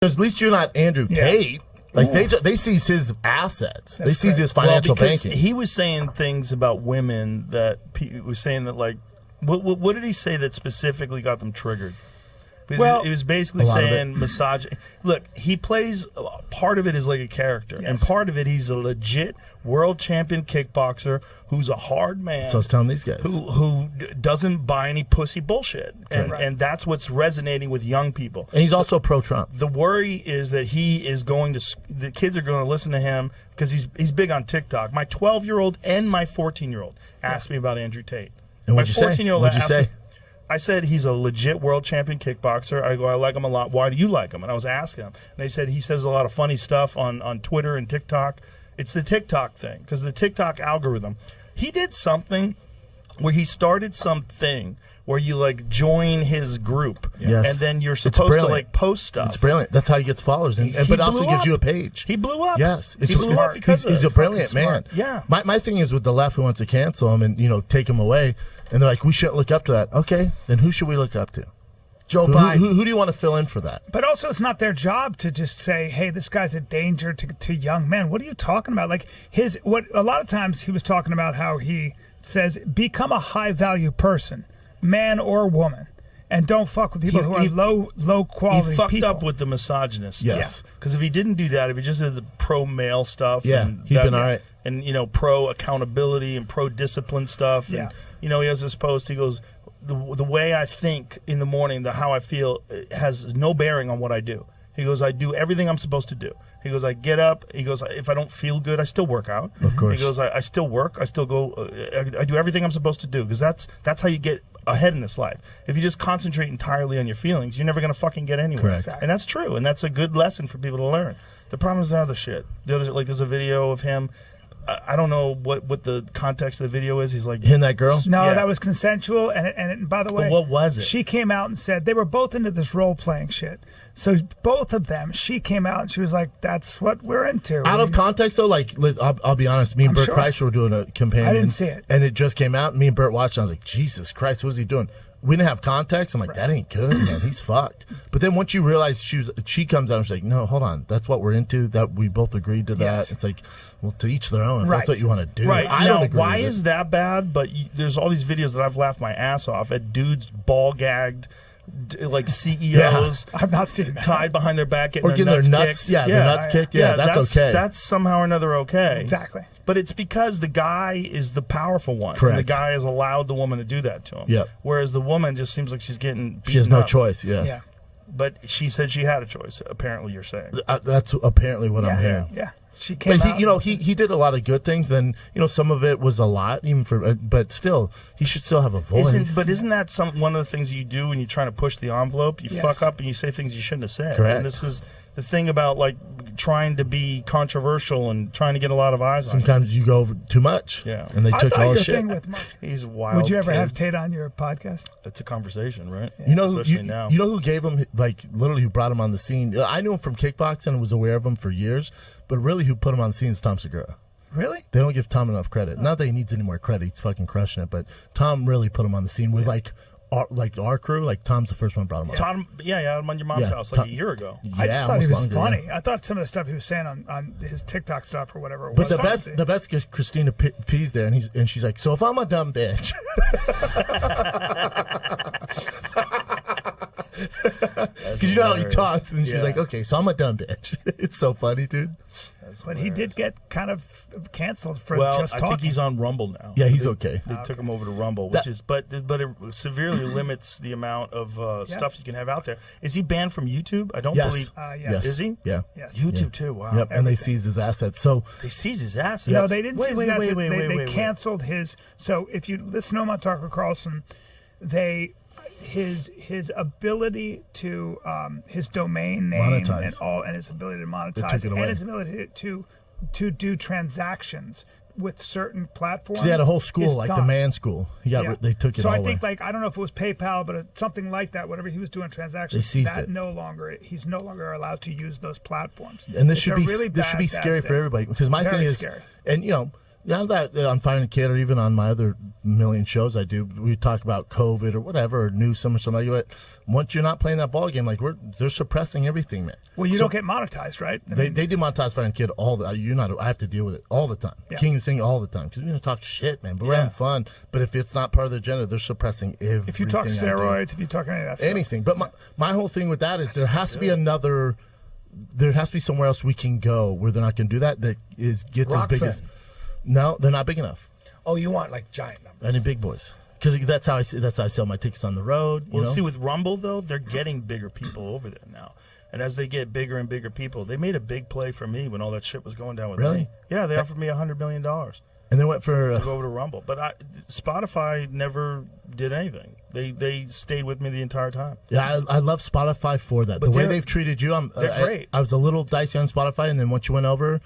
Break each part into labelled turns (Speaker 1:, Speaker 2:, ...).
Speaker 1: Because at least you're not Andrew Tate. Like they seize his assets. They seize his financial banking.
Speaker 2: He was saying things about women that he was saying that like, what did he say that specifically got them triggered? Because it was basically saying massage. Look, he plays, part of it is like a character. And part of it, he's a legit world champion kickboxer who's a hard man.
Speaker 1: That's what I was telling these guys.
Speaker 2: Who doesn't buy any pussy bullshit. And that's what's resonating with young people.
Speaker 1: And he's also pro-Trump. The
Speaker 2: worry is that he is going to, the kids are going to listen to him because he's big on TikTok. My 12-year-old and my 14-year-old asked me about Andrew Tate.
Speaker 1: And what'd you say? What'd you say?
Speaker 2: I said he's a legit world champion kickboxer. I go, I like him a lot. Why do you like him? And I was asking him. And they said he says a lot of funny stuff on Twitter and TikTok. It's the TikTok thing, because the TikTok algorithm. He did something where he started something where you like join his group, and then you're supposed to like post stuff.
Speaker 1: It's brilliant. That's how he gets followers, but also gives you a page.
Speaker 2: He blew up.
Speaker 1: Yes,
Speaker 2: he blew up because
Speaker 1: he's a brilliant man.
Speaker 2: Yeah.
Speaker 1: My thing is with the left who wants to cancel him and take him away, and they're like, we shouldn't look up to that. Okay, then who should we look up to?
Speaker 3: Joe Biden.
Speaker 1: Who do you want to fill in for that?
Speaker 4: But also, it's not their job to just say, "Hey, this guy's a danger to young men." What are you talking about? Like a lot of times he was talking about how he says, "Become a high value person, man or woman, and don't fuck with people who are low quality."
Speaker 2: He fucked up with the misogynist stuff.
Speaker 1: Yes,
Speaker 2: because if he didn't do that, if he just did the pro male stuff,
Speaker 1: he'd been all right.
Speaker 2: And pro accountability and pro discipline stuff, and he has this post. He goes, the way I think in the morning, how I feel, has no bearing on what I do. He goes, I do everything I'm supposed to do. He goes, I get up. He goes, if I don't feel good, I still work out.
Speaker 1: Of course.
Speaker 2: He goes, I still work. I still go. I do everything I'm supposed to do, because that's how you get ahead in this life. If you just concentrate entirely on your feelings, you're never going to fucking get anywhere.
Speaker 1: Correct.
Speaker 2: And that's true, and that's a good lesson for people to learn. The problem is the other shit. There's a video of him. I don't know what the context of the video is. He's like
Speaker 1: hitting that girl.
Speaker 4: No, that was consensual. And by the way,
Speaker 2: but what was it?
Speaker 4: She came out and said they were both into this role playing shit. So both of them, she came out and she was like, "That's what we're into."
Speaker 1: Out of context, though, like I'll be honest. Me and Bert Kreischer were doing a companion.
Speaker 4: I didn't see it,
Speaker 1: and it just came out. And me and Bert watched it. I was like, "Jesus Christ, what is he doing?" We didn't have context. I'm like, that ain't good, man. He's fucked. But then once you realize she comes out and she's like, no, hold on. That's what we're into. That we both agreed to that.
Speaker 4: Yes.
Speaker 1: It's like, well, to each their own. If that's what you want to do.
Speaker 2: Right.
Speaker 1: I don't agree.
Speaker 2: Why is that bad? But there's all these videos that I've laughed my ass off at dudes ball gagged, like CEOs.
Speaker 4: I've not seen that.
Speaker 2: Tied behind their back,
Speaker 1: getting their nuts kicked. Yeah, their nuts kicked. Yeah, that's okay.
Speaker 2: That's somehow or another okay.
Speaker 4: Exactly.
Speaker 2: But it's because the guy is the powerful one.
Speaker 1: Correct.
Speaker 2: And the guy has allowed the woman to do that to him.
Speaker 1: Yep.
Speaker 2: Whereas the woman just seems like she's getting beaten
Speaker 1: She has no
Speaker 2: up.
Speaker 1: choice, yeah.
Speaker 2: But she said she had a choice, apparently you're saying.
Speaker 1: That's apparently what I'm hearing.
Speaker 4: Yeah. She came
Speaker 1: but
Speaker 4: out.
Speaker 1: he did a lot of good things. Then some of it was a lot, even for. But still, he should still have a voice.
Speaker 2: Isn't that one of the things you do when you're trying to push the envelope? You fuck up and you say things you shouldn't have said.
Speaker 1: Correct.
Speaker 2: And this is the thing about like trying to be controversial and trying to get a lot of eyes on.
Speaker 1: Sometimes you go over too much.
Speaker 2: Yeah.
Speaker 1: And they took all the shit.
Speaker 2: He's wild.
Speaker 4: Would you ever have Tate on your podcast?
Speaker 2: It's a conversation, right?
Speaker 1: Yeah.
Speaker 2: Especially now.
Speaker 1: You know who gave him, like, literally who brought him on the scene? I knew him from kickboxing and was aware of him for years, but really who put him on the scene is Tom Segura.
Speaker 4: Really?
Speaker 1: They don't give Tom enough credit. Not that he needs any more credit. He's fucking crushing it, but Tom really put him on the scene with, our crew. Like, Tom's the first one brought him on.
Speaker 2: Tom, I had him on your mom's house a year ago.
Speaker 1: Yeah,
Speaker 4: I just thought he was funny. I thought some of the stuff he was saying on his TikTok stuff or whatever it was.
Speaker 1: But the best is Christina P's there, and she's like, so if I'm a dumb bitch. Because you know how he talks, and she's like, okay, so I'm a dumb bitch. It's so funny, dude.
Speaker 4: But he did get kind of canceled for just talking.
Speaker 2: I think he's on Rumble now.
Speaker 1: Yeah, he's okay.
Speaker 2: They took him over to Rumble, but it severely limits the amount of stuff you can have out there. Is he banned from YouTube? I don't believe.
Speaker 4: Yes.
Speaker 2: Is he?
Speaker 1: Yeah.
Speaker 4: Yes.
Speaker 2: YouTube too. Wow.
Speaker 1: Yep. And they seized his assets. So
Speaker 2: they seized his assets.
Speaker 4: No, they didn't seize his assets. They canceled his. So if you listen to him on Tucker Carlson, his ability to his domain name
Speaker 1: monetize.
Speaker 4: and his ability to monetize and his ability to do transactions with certain platforms.
Speaker 1: He had a whole school, like
Speaker 4: gone.
Speaker 1: the man school. They took it
Speaker 4: so
Speaker 1: all
Speaker 4: I think
Speaker 1: away.
Speaker 4: I don't know if it was PayPal, but something like that. Whatever he was doing transactions,
Speaker 1: they seized it.
Speaker 4: He's no longer allowed to use those platforms.
Speaker 1: And this should be scary for everybody, because my thing is,
Speaker 4: scary.
Speaker 1: and Yeah, that on Finding a Kid or even on my other million shows I do, we talk about COVID or whatever, or Newsome or something like that. Once you're not playing that ball game, like they're suppressing everything, man.
Speaker 4: Well, you don't get monetized, right?
Speaker 1: They demonetize Finding a Kid all the. I have to deal with it all the time.
Speaker 4: Yeah.
Speaker 1: King and Sing all the time because we don't talk shit, man. But we're having fun. But if it's not part of the agenda, they're suppressing everything.
Speaker 4: If you talk steroids, if you talk any of that stuff.
Speaker 1: Anything. But my whole thing with that is there has to be another. There has to be somewhere else we can go where they're not going to do that. That gets as big as. No, they're not big enough.
Speaker 3: Oh, you want like giant numbers?
Speaker 1: Any big boys? Because that's how I sell my tickets on the road.
Speaker 2: Well, see, with Rumble though, they're getting bigger people over there now, and as they get bigger and bigger people, they made a big play for me when all that shit was going down with me. Yeah, they offered me $100 million.
Speaker 1: And they went for
Speaker 2: to go over to Rumble, but Spotify never did anything. They stayed with me the entire time.
Speaker 1: Yeah, I love Spotify for that.
Speaker 2: But
Speaker 1: the way they've treated you,
Speaker 2: they're great.
Speaker 1: I was a little dicey on Spotify, and then once you went over,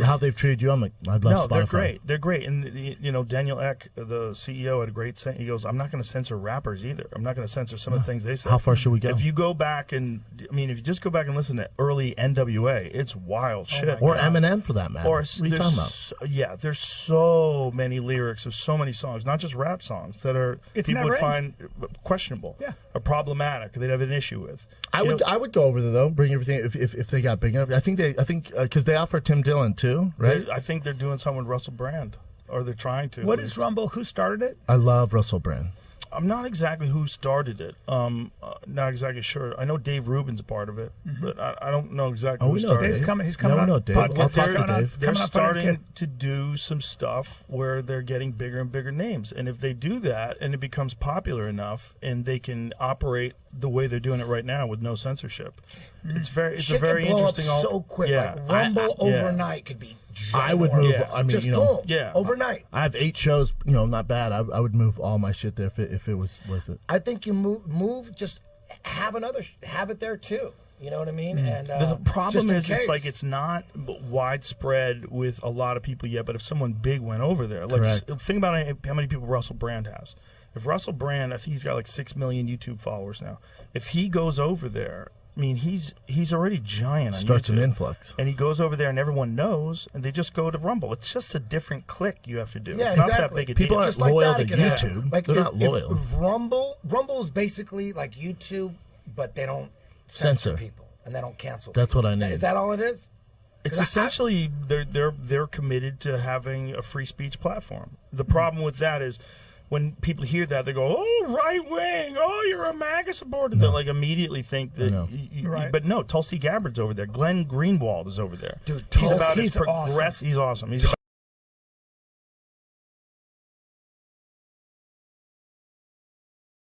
Speaker 1: how they've treated you, I'm like, I love Spotify.
Speaker 2: They're great. They're great. And Daniel Ek, the CEO, had a great saying. He goes, "I'm not going to censor rappers either. I'm not going to censor some of the things they say."
Speaker 1: How far should we go?
Speaker 2: If you go back and if you just go back and listen to early NWA, it's wild shit.
Speaker 1: Or Eminem for that matter.
Speaker 2: Or
Speaker 1: what are you talking about?
Speaker 2: There's so many lyrics of so many songs, not just rap songs that are people would find questionable, or problematic. They'd have an issue with.
Speaker 1: I would go over there though, bring everything if they got big enough. I think because they offer Tim Dillon too, right?
Speaker 2: I think they're doing something with Russell Brand, or they're trying to.
Speaker 4: What is Rumble? Who started it?
Speaker 1: I love Russell Brand.
Speaker 2: I'm not exactly who started it. Not exactly sure. I know Dave Rubin's a part of it, but I don't know exactly who started it.
Speaker 4: He's coming on
Speaker 1: Dave.
Speaker 4: podcast.
Speaker 1: I'll talk to Dave.
Speaker 2: They're starting to do some stuff where they're getting bigger and bigger names. And if they do that and it becomes popular enough and they can operate the way they're doing it right now with no censorship, it's a very interesting.
Speaker 3: So quick, like Rumble overnight could be.
Speaker 1: I would move. I mean,
Speaker 3: just boom, overnight.
Speaker 1: I have 8 shows. Not bad. I would move all my shit there if it was worth it.
Speaker 3: I think you move. Just have it there too. You know what I mean? And
Speaker 2: the problem is, it's not widespread with a lot of people yet. But if someone big went over there, think about how many people Russell Brand has. If Russell Brand, I think he's got like 6 million YouTube followers now. If he goes over there, I mean, he's already giant on
Speaker 1: Starts
Speaker 2: YouTube.
Speaker 1: an influx.
Speaker 2: And he goes over there and everyone knows, and they just go to Rumble. It's just a different click you have to do.
Speaker 3: Yeah,
Speaker 2: it's not that big a
Speaker 1: People
Speaker 2: deal.
Speaker 1: aren't loyal to YouTube.
Speaker 3: Like
Speaker 1: they're not loyal.
Speaker 3: If Rumble is basically like YouTube, but they don't censor people and they don't cancel
Speaker 1: That's
Speaker 3: people.
Speaker 1: what I need.
Speaker 3: Is that all it is?
Speaker 2: It's essentially they're committed to having a free speech platform. The problem with that is, when people hear that, they go, "Oh, right wing! Oh, you're a MAGA supporter." No. They like immediately think that.
Speaker 4: Right.
Speaker 2: But no, Tulsi Gabbard's over there. Glenn Greenwald is over there.
Speaker 3: Dude,
Speaker 2: he's awesome. He's awesome. He's